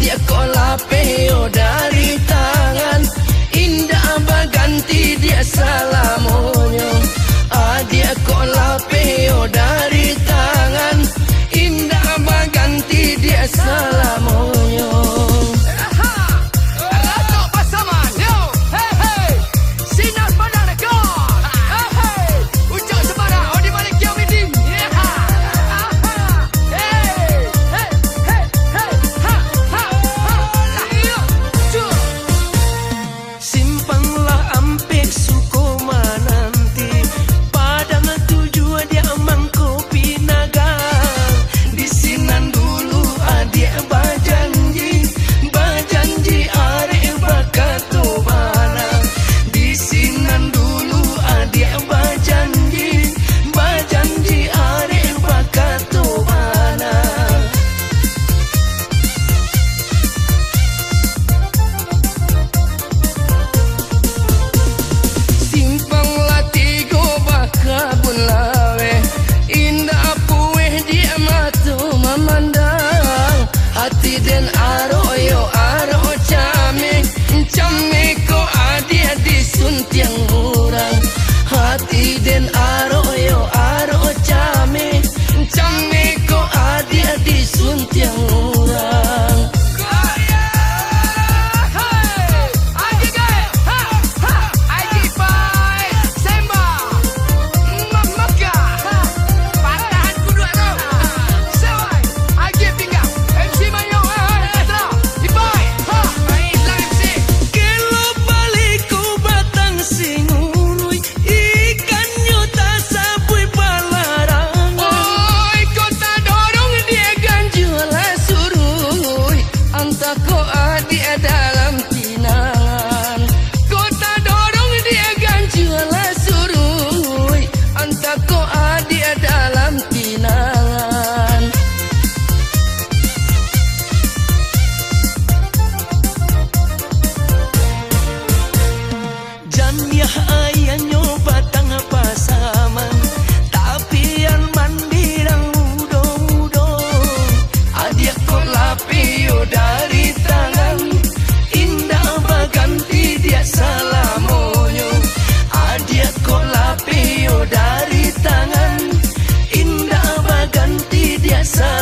Adia kok lapeo dari tangan, indah baganti dia salamonyo. Adia kok lapeo dari tangan, indah baganti dia salamonyo. Hati den aroyo aro came, came ko adia disuntiang murang. Hati den aroyo aro came, came ko adia disuntiang murang. Dalam kinangan kota dorong dia ganjulah surui, anta ko adia dalam kinangan. Jamiah ayanyo batang pasaman, tapi yang mandirang mudo-mudo. Adia ko lapio dari tangan, ganti dia salamonyo. Adia kok lapeo dari tangan, indah baganti dia salamonyo.